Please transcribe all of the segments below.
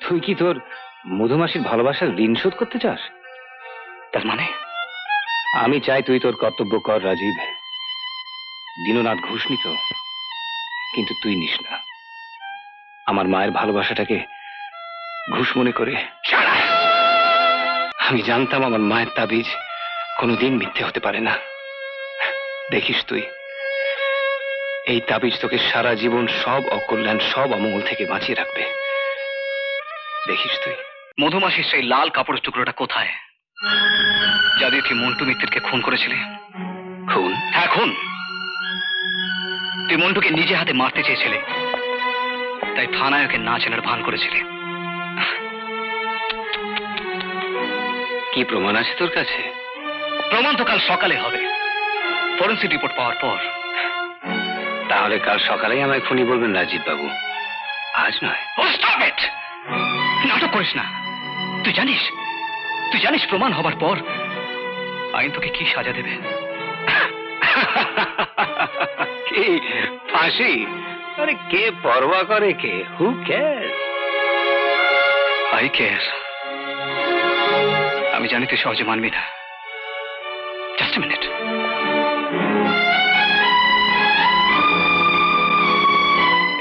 তুই কি তোর মধুমাসির ভালোবাসার ঋণ শোধ করতে চাস? তার মানে আমি চাই তুই তোর কর্তব্য কর রাজীব। দীননাথ ঘুষ নিত, কিন্তু তুই নিস না। আমার মায়ের ভালোবাসাটাকে ঘুষ মনে করে। আমি জানতাম আমার মায়ের তাবিজ কোনোদিন মিথ্যে হতে পারে না। দেখিস তুই, এই তাবিজ তোকে সারা জীবন সব অকল্যাণ, সব অমঙ্গল থেকে বাঁচিয়ে রাখবে। দেখিস তুই। মধুমাসির সেই লাল কাপড়ের টুকরোটা কোথায়, যা দিয়ে তুই মন্টু মিত্রকে খুন করেছিলি? খুন? হ্যাঁ, খুন। তুই মন্টুকে নিজে হাতে মারতে চেয়েছিলি, তাই থানায় ওকে না চেনার ভান করেছিলি। কি প্রমাণ আছে তোর কাছে? প্রমাণ তো কাল সকালে হবে, ফরেন্সিক রিপোর্ট পাওয়ার পর। তাহলে কাল সকালেই আমায় খুনি বলবেন রাজীব বাবু, আজ নয়। Stop it! নাটক করিস না। তুই জানিস প্রমাণ হবার পর আইন তোকে কি সাজা দেবে? কি ফাঁসি? আরে কে পরোয়া করে, কে? হু কেয়ার? Eye care. আমি জানি তুই সহজে মানবি না। Just a minute.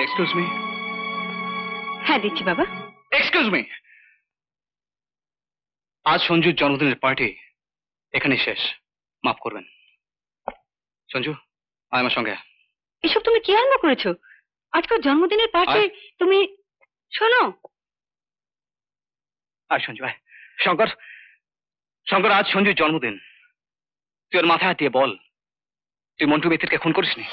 Excuse me. হ্যাঁ দিচ্ছি বাবা। Excuse me. আজ সঞ্জুর জন্মদিনের পার্টি এখানেই শেষ, মাফ করবেন। সঞ্জু, আয় আমার সঙ্গে। এসব তুমি কি আরম্ভ করেছো? আজকাল জন্মদিনের পার্টি তুমি... শোনো। আয় সঞ্জু, আয়। শঙ্কর, আজ সঞ্জুর জন্মদিন। তুই ওর মাথায় হাত দিয়ে বল, তুই মন্টু মিত্রকে খুন করিসনি?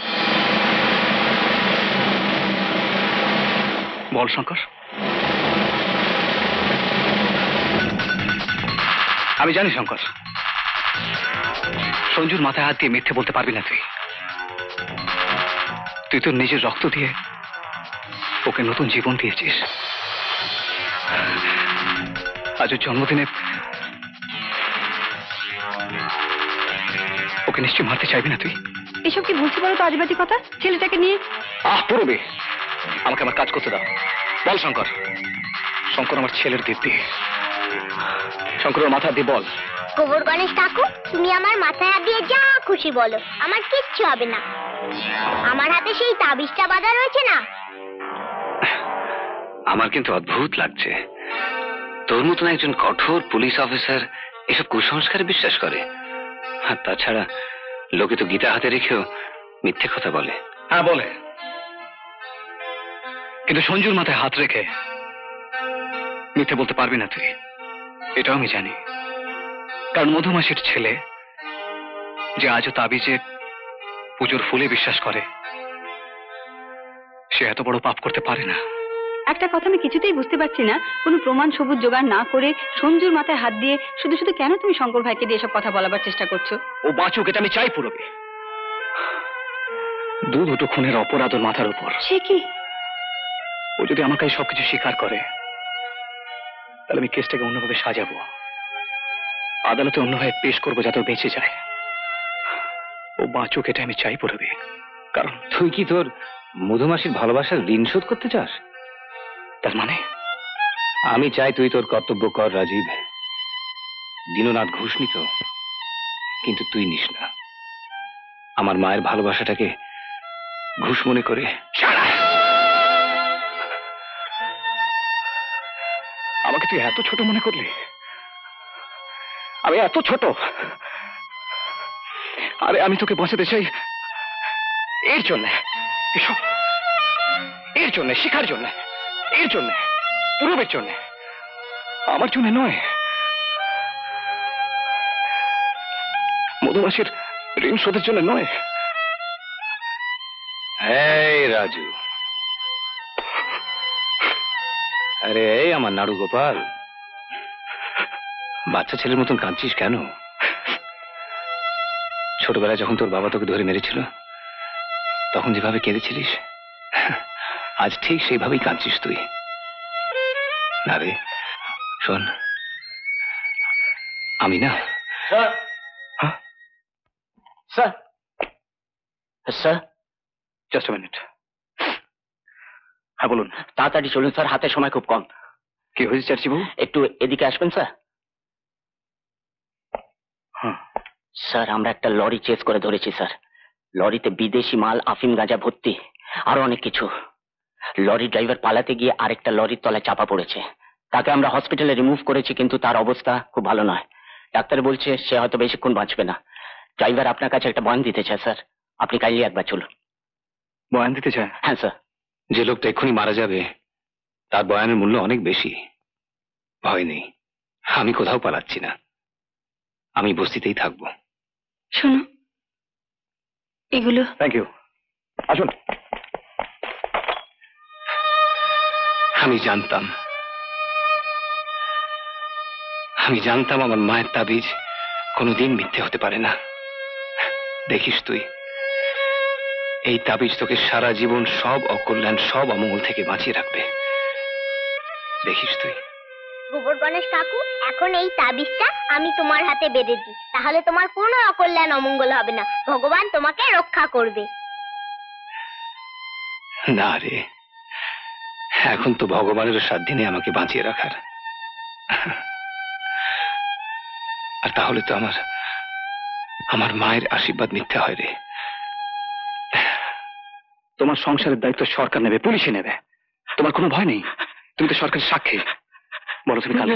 বল শঙ্কর। আমি জানি শঙ্কর, সঞ্জুর মাথায় হাত দিয়ে মিথ্যে বলতে পারবি না। তুই তোর নিজের রক্ত দিয়ে ওকে নতুন জীবন দিয়েছিস। আজ ওর জন্মদিনে ওকে নিশ্চয়ই মারতে চাইবি না তুই? এসব কি বলছি বলো তো আজেবাজি কথা, ছেলেটাকে নিয়ে। পুরবি, আমাকে আমার কাজ করতে দাও। বল শঙ্কর। শঙ্কর আমার ছেলের দিব্যি। শঙ্করের মাথা দিয়ে বল। গোবর গণেশ কাকু, তুমি আমার মাথায় হাত দিয়ে যা খুশি বলো, আমার কিচ্ছু হবে না। আমার হাতে সেই তাবিজটা বাঁধা রয়েছে না। আমার কিন্তু অদ্ভুত লাগছে, তোর মতন একজন কঠোর পুলিশ অফিসার এসব কুসংস্কারে বিশ্বাস করে। আর তাছাড়া লোকে তো গীতা হাতে রেখেও মিথ্যে কথা বলে। হ্যাঁ বলে, কিন্তু সঞ্জুর মাথায় হাত রেখে মিথ্যে বলতে পারবি না তুই, এটাও আমি জানি। কারণ মধুমাসির ছেলে যে আজও তাবিজে পুজোর ফুলে বিশ্বাস করে, সে এত বড় পাপ করতে পারে না। একটা কথা আমি কিছুতেই বুঝতে পারছি না, কোনো প্রমাণ সবুজ জোগাড় না করে সঞ্জুর মাথায় হাত দিয়ে শুধু শুধু কেন তুমি শঙ্কর ভাইকে দিয়ে এসব কথা বলাবার চেষ্টা করছো? ও বাঁচুক, এটা আমি চাই পুরবি। দুটো খুনের অপরাধ ওর মাথার উপর। সে কি? ও যদি আমার কাছে সবকিছু স্বীকার করে, তাহলে আমি কেসটাকে অন্যভাবে সাজাবো, আদালতে অন্যভাবে পেশ করবো যাতে ও বেঁচে যায়। ও বাঁচুক, এটা আমি চাই পুরবি। কারণ তুই কি তোর মধুমাসির ভালোবাসার ঋণ শোধ করতে চাস? তার মানে আমি চাই তুই তোর কর্তব্য কর রাজীব। দীননাথ ঘুষ নিত, কিন্তু তুই নিস না। আমার মায়ের ভালোবাসাটাকে ঘুষ মনে করে। আমাকে তুই এত ছোট মনে করলি? আমি এত ছোট? আরে আমি তোকে বাঁচাতে চাই এর জন্য, এসব এর জন্য, শিখার জন্য, এর জন্য, পূরবের জন্য, আমার জন্য নয়। মধুমাসির ঋণ শোধের জন্য নয়। এই রাজু, আরে এই আমার নাড়ু গোপাল, বাচ্চা ছেলের মতন কাঁদছিস কেন? ছোটবেলায় যখন তোর বাবা তোকে ধরে মেরেছিল, তখন যেভাবে কেঁদেছিলিস, আজ ঠিক সেইভাবেই কাঁদছিস তুই। না রে, শোন, আমি না। Sir, sir, sir, just minute. হ্যাঁ বলুন। তাড়াতাড়ি চলুন স্যার, হাতে সময় খুব কম। কি হয়েছে চার্চিবাবু? একটু এদিকে আসবেন স্যার। হ্যাঁ। স্যার আমরা একটা লরি চেস করে ধরেছি স্যার। লরিতে বিদেশি মাল, আফিম গাঁজা ভর্তি, আরো অনেক কিছু। লরি ড্রাইভার পালাতে গিয়ে আরেকটা লরির তলায় চাপা পড়েছে। তাকে আমরা হসপিটালে রিমুভ করেছি, কিন্তু তার অবস্থা খুব ভালো নয়। ডাক্তার বলছে সে হয়তো বেশিক্ষণ বাঁচবে না। ড্রাইভার আপনার কাছে একটা বয়ান দিতে চায় স্যার, আপনি কাইন্ডলি একবার চলুন। বয়ান দিতে চায়? হ্যাঁ স্যার। যে লোকটা এক্ষুনি মারা যাবে তার বয়ানের মূল্য অনেক বেশি। ভয় নেই, আমি কোথাও পালাচ্ছি না, আমি বস্তিতেই থাকবো। শোনো, এগুলো থ্যাংক ইউ। আসুন। আমি জানতাম আমার মায়ের তাবিজ কোনোদিন মিথ্যে হতে পারে না। দেখিস তুই, এই তাবিজ তোকে সারা জীবন সব অকল্যাণ, সব অমঙ্গল থেকে বাঁচিয়ে রাখবে। দেখিস তুই। গোবর গণেশ কাকু, এখন এই তাবিজটা আমি তোমার হাতে বেঁধে দিই, তাহলে তোমার কোনো অকল্যাণ অমঙ্গল হবে না, ভগবান তোমাকে রক্ষা করবে। না রে, এখন তো ভগবানেরও সাধ্য নেই আমাকে বাঁচিয়ে রাখার। আর তাহলে তো আমার মায়ের আশীর্বাদ মিথ্যা হয় রে। তোমার সংসারের দায়িত্ব সরকার নেবে, পুলিশে নেবে। তোমার কোনো ভয় নেই, তুমি তো সরকারের সাক্ষী। বলো তুমি কালো?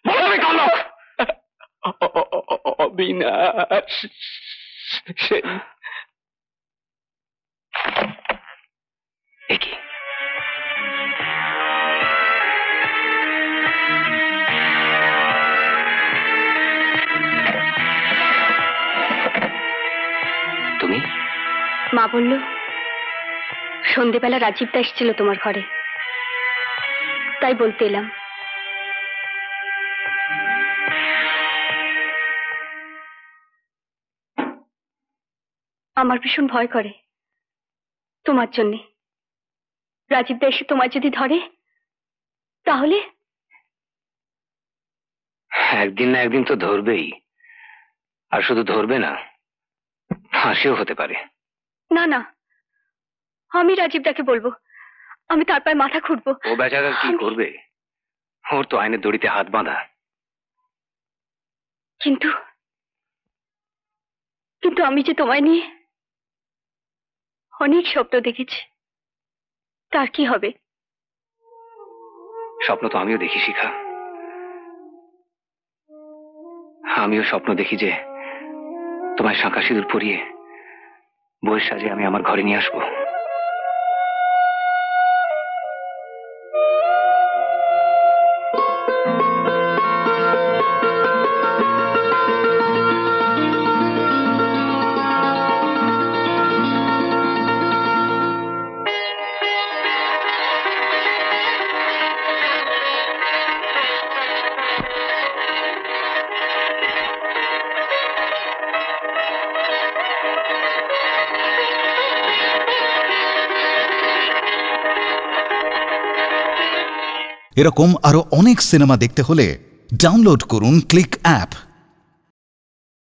বলো তুমি কালো? অবিনাশ সেন। এ কি? তুমি? মা বলল সন্ধেবেলা রাজীবদা এসেছিল তোমার ঘরে, তাই বলতে এলাম। আমার ভীষণ ভয় করে তোমার জন্যে। রাজীবদা এসে তোমায় যদি ধরে তাহলে? একদিন না একদিন তো ধরবেই, আর শুধু ধরবে না, ফাঁসিও হতে পারে। না না, আমি রাজীবদাকে বলবো, আমি তার পায়ে মাথা খুঁড়বো। ও বেচারা কি করবে? ওর তো আইনের দড়িতে হাত বাঁধা। কিন্তু কিন্তু আমি যে তোমায় নিয়ে অনেক স্বপ্ন দেখেছি, তার কি হবে? স্বপ্ন তো আমিও দেখি শিখা। আমিও স্বপ্ন দেখি যে তোমায় শাঁখা সিঁদুর পরিয়ে বউয়ের সাজে আমি আমার ঘরে নিয়ে আসবো। এরকম আরো অনেক সিনেমা দেখতে হলে ডাউনলোড করুন ক্লিক অ্যাপ।